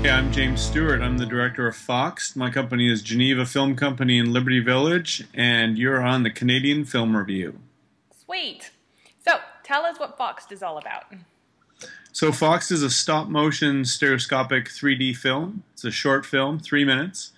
Hey, I'm James Stewart. I'm the director of FOXED. My company is Geneva Film Company in Liberty Village, and you're on the Canadian Film Review. Sweet. So, tell us what FOXED is all about. So FOXED is a stop-motion stereoscopic 3D film. It's a short film, 3 minutes.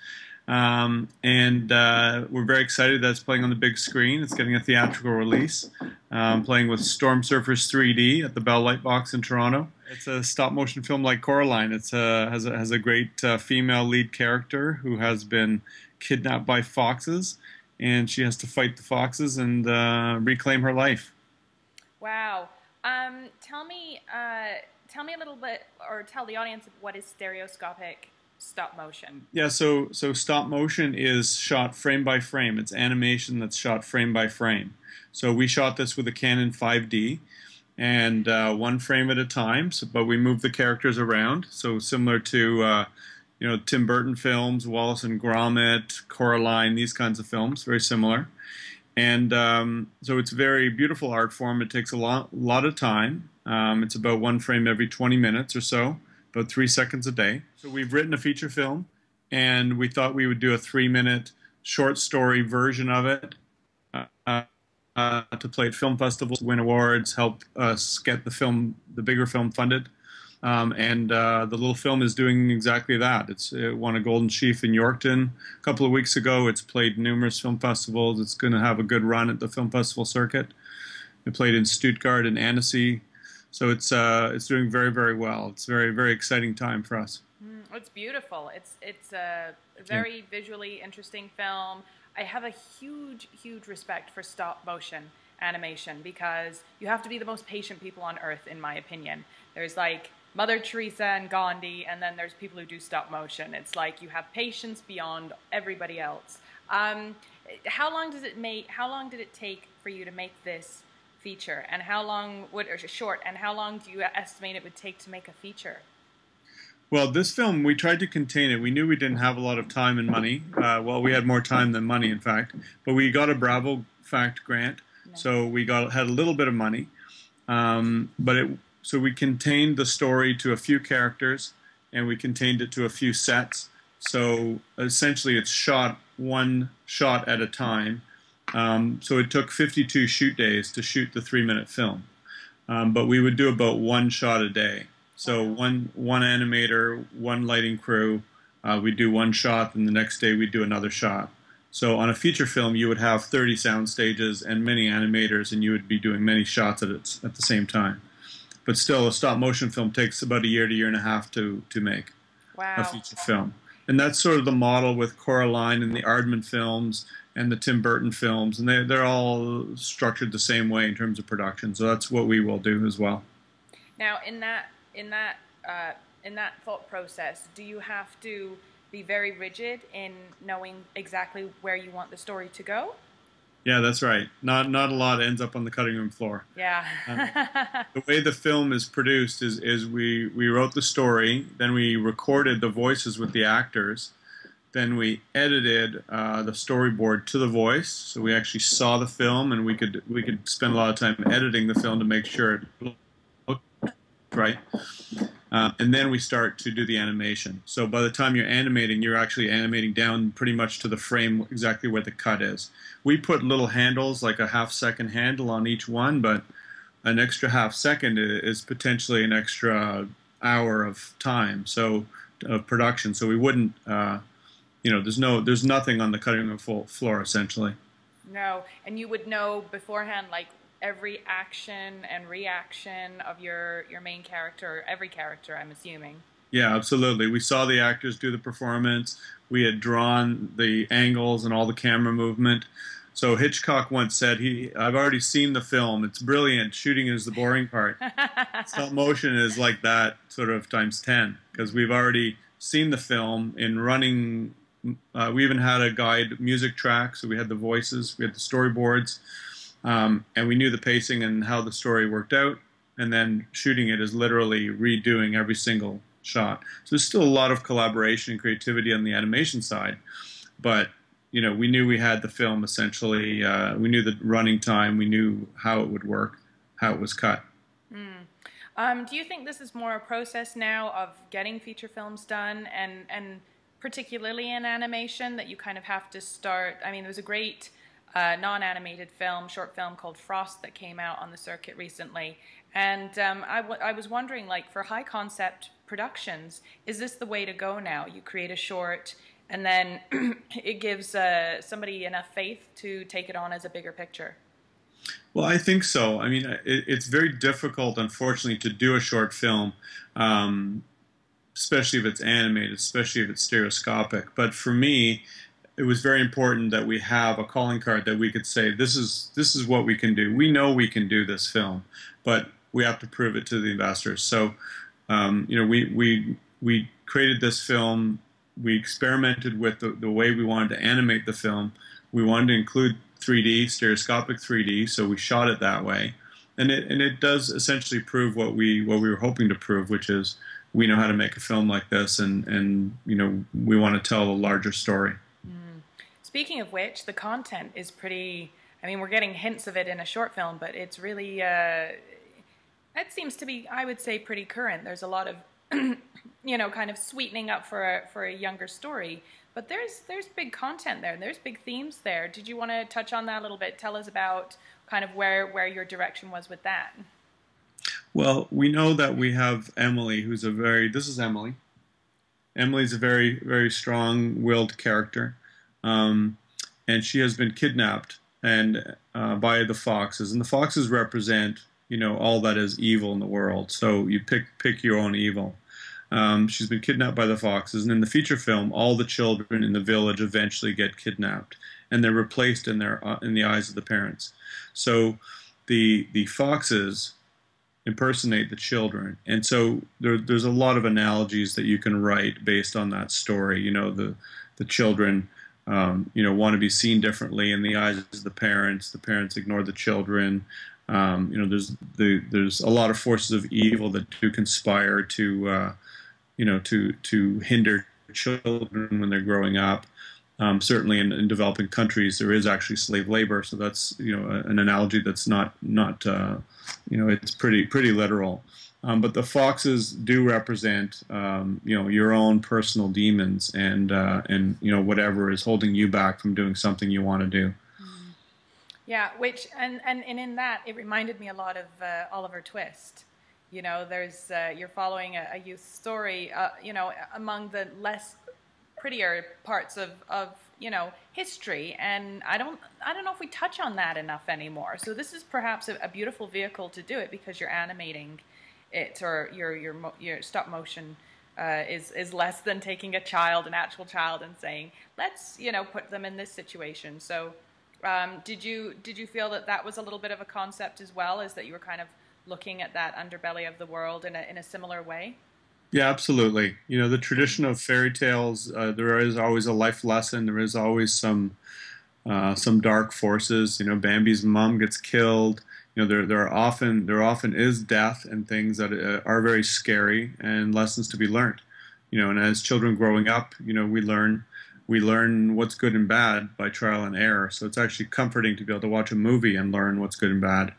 We're very excited that it's playing on the big screen. It's getting a theatrical release. Playing with Storm Surfers 3D at the Bell Lightbox in Toronto. It's a stop-motion film like Coraline. It has a great female lead character who has been kidnapped by foxes, and she has to fight the foxes and reclaim her life. Wow. Tell me a little bit, or tell the audience, what is stereoscopic stop motion? Yeah, so stop motion is shot frame by frame. It's animation that's shot frame by frame. So we shot this with a Canon 5D, and one frame at a time. But we move the characters around. So similar to Tim Burton films, Wallace and Gromit, Coraline, these kinds of films, very similar. And so it's a very beautiful art form. It takes a lot of time. It's about one frame every 20 minutes or so, about 3 seconds a day. So we've written a feature film, and we thought we would do a 3-minute short story version of it to play at film festivals, win awards, help us get the bigger film funded. The little film is doing exactly that. It won a Golden Sheaf in Yorkton a couple of weeks ago. It's played numerous film festivals. It's going to have a good run at the film festival circuit. It played in Stuttgart and Annecy. So it's doing very, very well. It's a very, very exciting time for us. It's beautiful. It's a very visually interesting film. I have a huge, huge respect for stop motion animation because you have to be the most patient people on earth, in my opinion. There's like Mother Teresa and Gandhi, and then there's people who do stop motion. It's like you have patience beyond everybody else. How long did it take for you to make this feature, and how long do you estimate it would take to make a feature? Well, this film, we tried to contain it. We knew we didn't have a lot of time and money. Well, we had more time than money, in fact. But we got a Bravo Fact grant, nice. So we had a little bit of money. So we contained the story to a few characters, and we contained it to a few sets. So essentially, it's shot one shot at a time. So it took 52 shoot days to shoot the 3-minute film. But we would do about one shot a day. So one animator, one lighting crew, we'd do one shot, and the next day we'd do another shot. So on a feature film, you would have 30 sound stages and many animators, and you would be doing many shots at the same time. But still, a stop-motion film takes about a year to year and a half to make a feature film. And that's sort of the model with Coraline and the Aardman films and the Tim Burton films, and they're all structured the same way in terms of production. So that's what we will do as well. Now, in that thought process, do you have to be very rigid in knowing exactly where you want the story to go? Yeah, that's right. Not a lot ends up on the cutting room floor. Yeah. The way the film is produced is we wrote the story, then we recorded the voices with the actors, then we edited the storyboard to the voice, so we actually saw the film, and we could spend a lot of time editing the film to make sure it looked right. And then we start to do the animation. So by the time you're animating, you're actually animating down pretty much to the frame exactly where the cut is. We put little handles, like a half-second handle on each one, but an extra half-second is potentially an extra hour of time, so of production. So we wouldn't, there's nothing on the cutting room floor essentially. No, and you would know beforehand, like, every action and reaction of your main character, every character, I'm assuming. Yeah, absolutely. We saw the actors do the performance. We had drawn the angles and all the camera movement. So Hitchcock once said, I've already seen the film. It's brilliant. Shooting is the boring part. Stop motion is like that sort of times 10, because we've already seen the film in running. We even had a guide music track, so we had the voices, we had the storyboards. And we knew the pacing and how the story worked out, and then shooting it is literally redoing every single shot. So there's still a lot of collaboration and creativity on the animation side, but we knew we had the film essentially. We knew the running time, we knew how it would work, how it was cut. Do you think this is more a process now of getting feature films done, and particularly in animation, that you kind of have to start? I mean, there was a great non-animated film, short film called Frost that came out on the circuit recently, and I was wondering, like, for high concept productions, is this the way to go now? You create a short, and then it gives somebody enough faith to take it on as a bigger picture. Well, I think so. I mean, it's very difficult, unfortunately, to do a short film, especially if it's animated, especially if it's stereoscopic. But for me, it was very important that we have a calling card that we could say, this is what we can do. We know we can do this film, but we have to prove it to the investors. So, we created this film. We experimented with the way we wanted to animate the film. We wanted to include 3D, stereoscopic 3D, so we shot it that way, and it does essentially prove what we were hoping to prove, which is we know how to make a film like this, and we want to tell a larger story. Speaking of which, the content is pretty. I mean, we're getting hints of it in a short film, but it's really it seems to be, I would say, pretty current. There's a lot of kind of sweetening up for a younger story. But there's big content there, and there's big themes there. Did you want to touch on that a little bit? Tell us about kind of where your direction was with that. Well, we know that we have Emily, who's this is Emily. Emily's a very, very strong-willed character, and she has been kidnapped by the foxes, and the foxes represent, all that is evil in the world. So you pick your own evil. She's been kidnapped by the foxes, and in the feature film, all the children in the village eventually get kidnapped, and they're replaced in the eyes of the parents. So the foxes impersonate the children, and so there's a lot of analogies that you can write based on that story. The children want to be seen differently in the eyes of the parents. The parents ignore the children. There's a lot of forces of evil that do conspire to hinder children when they're growing up. Certainly in developing countries, there is actually slave labor, so that's an analogy that's not it's pretty literal. But the foxes do represent your own personal demons and whatever is holding you back from doing something you want to do. Yeah, which and in that, it reminded me a lot of Oliver Twist. There's you're following a youth story, among the less prettier parts of history, and I don't know if we touch on that enough anymore. So this is perhaps a beautiful vehicle to do it, because you're animating it, or your stop motion is less than taking an actual child, and saying, let's put them in this situation. So did you feel that was a little bit of a concept as well, is that you were kind of looking at that underbelly of the world in a similar way? Yeah, absolutely. The tradition of fairy tales, there is always a life lesson. There is always some dark forces. Bambi's mom gets killed. There often is death and things that are very scary, and lessons to be learned. And as children growing up, we learn what's good and bad by trial and error. So it's actually comforting to be able to watch a movie and learn what's good and bad.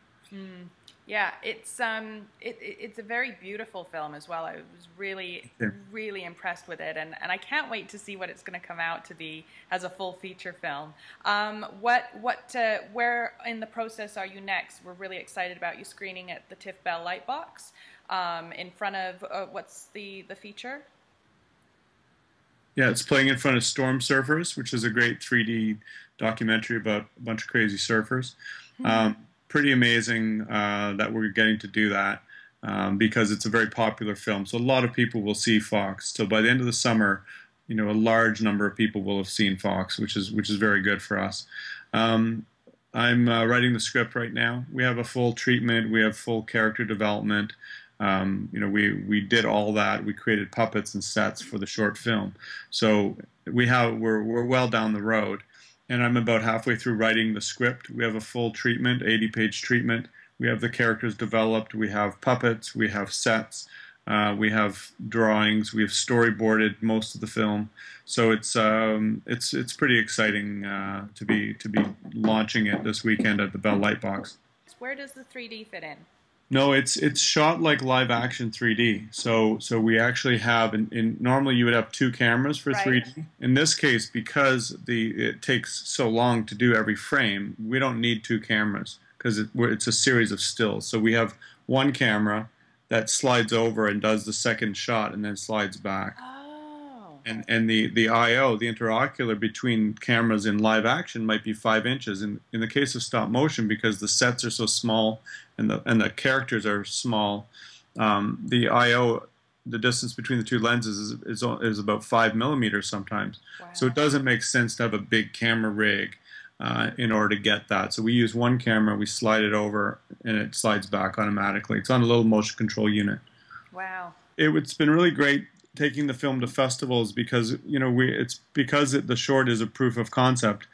Yeah, it's a very beautiful film as well. I was really impressed with it, and I can't wait to see what it's going to come out to be as a full feature film. Where in the process are you next? We're really excited about you screening at the TIFF Bell Lightbox in front of what's the feature? Yeah, it's playing in front of Storm Surfers, which is a great 3D documentary about a bunch of crazy surfers. Pretty amazing that we're getting to do that because it's a very popular film. So a lot of people will see Fox. So by the end of the summer, a large number of people will have seen Fox, which is very good for us. I'm writing the script right now. We have a full treatment. We have full character development. We did all that. We created puppets and sets for the short film. So we're well down the road. And I'm about halfway through writing the script. We have a full treatment, 80-page treatment. We have the characters developed. We have puppets. We have sets. We have drawings. We have storyboarded most of the film. So it's pretty exciting to be launching it this weekend at the Bell Lightbox. Where does the 3D fit in? No, it's shot like live action 3D. So we actually have normally you would have two cameras for Right. 3D. In this case, because it takes so long to do every frame, we don't need two cameras because it's a series of stills. So we have one camera that slides over and does the second shot and then slides back. Oh. And the I/O, the interocular between cameras in live action might be 5 inches. In the case of stop motion, because the sets are so small and the characters are small, the I/O, the distance between the two lenses is about 5 millimeters sometimes. Wow. So it doesn't make sense to have a big camera rig in order to get that. So we use one camera, we slide it over, and it slides back automatically. It's on a little motion control unit. Wow. It's been really great taking the film to festivals because the short is a proof of concept.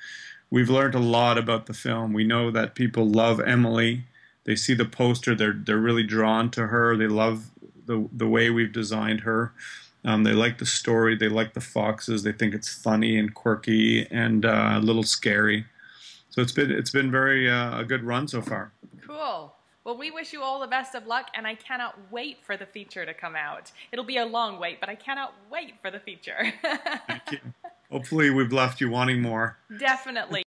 We've learned a lot about the film. We know that people love Emily. They see the poster, they're really drawn to her. They love the way we've designed her. They like the story. They like the foxes. They think it's funny and quirky and a little scary. So it's been very a good run so far. Cool. Well, we wish you all the best of luck, and I cannot wait for the feature to come out. It'll be a long wait, but I cannot wait for the feature. Thank you. Hopefully we've left you wanting more. Definitely.